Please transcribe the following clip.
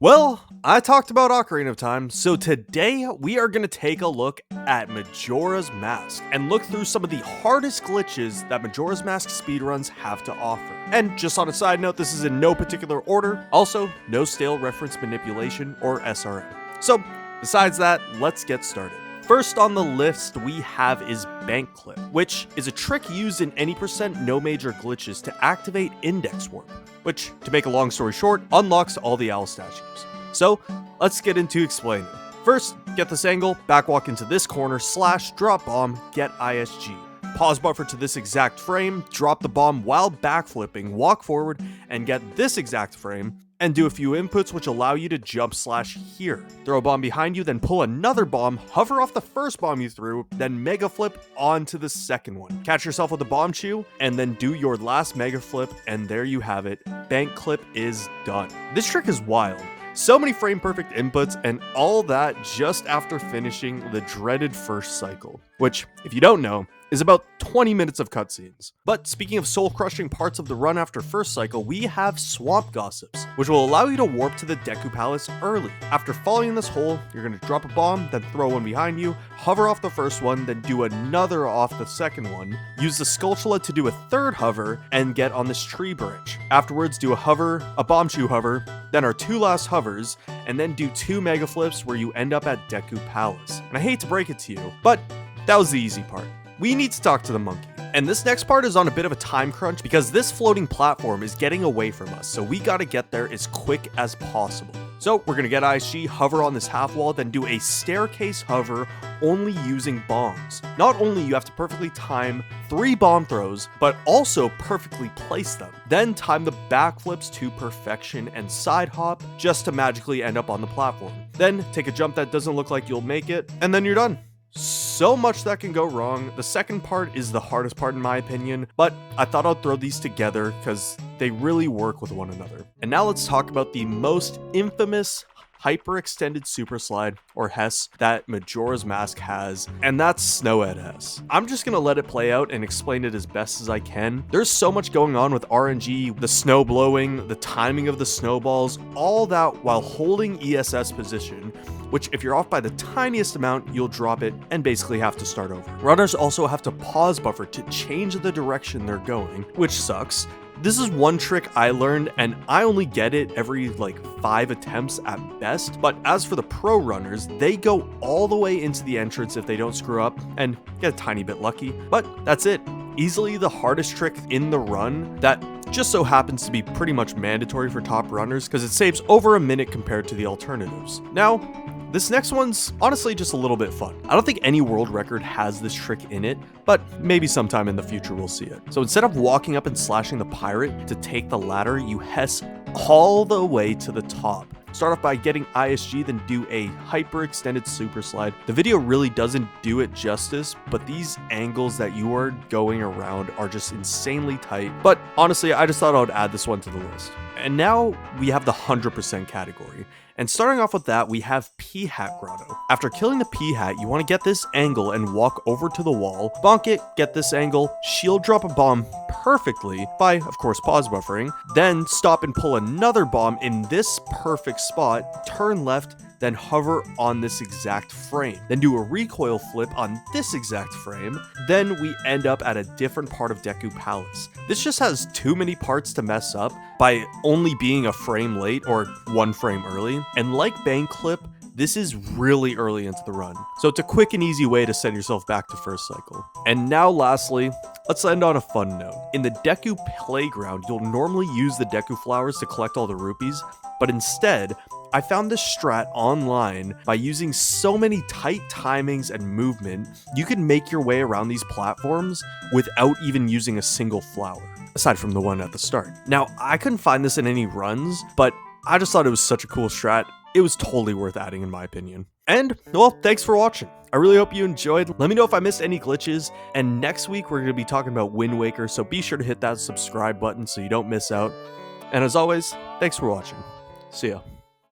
Well, I talked about Ocarina of Time, so today we are going to take a look at Majora's Mask and look through some of the hardest glitches that Majora's Mask speedruns have to offer. And just on a side note, this is in no particular order, also no stale reference manipulation or SRM. So, besides that, let's get started. First on the list we have is Bank Clip, which is a trick used in any percent no major glitches to activate Index Warp, which, to make a long story short, unlocks all the owl statues. So, let's get into explaining. First, get this angle, backwalk into this corner, / drop bomb, get ISG. Pause buffer to this exact frame, drop the bomb while backflipping, walk forward, and get this exact frame, and do a few inputs which allow you to jump / here. Throw a bomb behind you, then pull another bomb, hover off the first bomb you threw, then mega flip onto the second one. Catch yourself with a bomb chew, and then do your last mega flip, and there you have it. Bank Clip is done. This trick is wild. So many frame perfect inputs and all that just after finishing the dreaded first cycle, which, if you don't know, is about 20 minutes of cutscenes. But speaking of soul-crushing parts of the run after first cycle, we have Swamp Gossips, which will allow you to warp to the Deku Palace early. After falling in this hole, you're going to drop a bomb, then throw one behind you, hover off the first one, then do another off the second one, use the Skulltula to do a third hover, and get on this tree branch. Afterwards, do a hover, a bomb chew hover, then our two last hovers, and then do 2 mega flips where you end up at Deku Palace. And I hate to break it to you, but that was the easy part. We need to talk to the monkey. And this next part is on a bit of a time crunch because this floating platform is getting away from us, so we gotta get there as quick as possible. So we're gonna get ISG, hover on this half wall, then do a staircase hover only using bombs. Not only you have to perfectly time 3 bomb throws, but also perfectly place them. Then time the backflips to perfection and side hop just to magically end up on the platform. Then take a jump that doesn't look like you'll make it, and then you're done. So much that can go wrong. The second part is the hardest part in my opinion, but I thought I'd throw these together because they really work with one another. And now let's talk about the most infamous hyper-extended super slide, or HES, that Majora's Mask has, and that's Snowhead HES. I'm just gonna let it play out and explain it as best as I can. There's so much going on with RNG, the snow blowing, the timing of the snowballs, all that while holding ESS position, which if you're off by the tiniest amount, you'll drop it and basically have to start over. Runners also have to pause buffer to change the direction they're going, which sucks. This is one trick I learned, and I only get it every 5 attempts at best, but as for the pro runners, they go all the way into the entrance if they don't screw up, and get a tiny bit lucky, but that's it. Easily the hardest trick in the run that just so happens to be pretty much mandatory for top runners because it saves over a minute compared to the alternatives. Now, this next one's honestly just a little bit fun. I don't think any world record has this trick in it, but maybe sometime in the future we'll see it. So instead of walking up and slashing the pirate to take the ladder, you HES all the way to the top. Start off by getting ISG, then do a hyper extended super slide. The video really doesn't do it justice, but these angles that you are going around are just insanely tight. But honestly, I just thought I would add this one to the list. And now we have the 100% category. And starting off with that, we have Hat Grotto. After killing the Hat, you want to get this angle and walk over to the wall, bonk it, get this angle, shield drop a bomb perfectly by, of course, pause buffering, then stop and pull another bomb in this perfect spot, turn left, then hover on this exact frame. Then do a recoil flip on this exact frame. Then we end up at a different part of Deku Palace. This just has too many parts to mess up by only being a frame late or 1 frame early. And like Bank Clip, this is really early into the run. So it's a quick and easy way to send yourself back to first cycle. And now lastly, let's end on a fun note. In the Deku Playground, you'll normally use the Deku flowers to collect all the rupees, but instead, I found this strat online by using so many tight timings and movement, you can make your way around these platforms without even using a single flower, aside from the one at the start. Now, I couldn't find this in any runs, but I just thought it was such a cool strat. It was totally worth adding in my opinion. And, well, thanks for watching. I really hope you enjoyed. Let me know if I missed any glitches, and next week we're going to be talking about Wind Waker, so be sure to hit that subscribe button so you don't miss out. And as always, thanks for watching. See ya.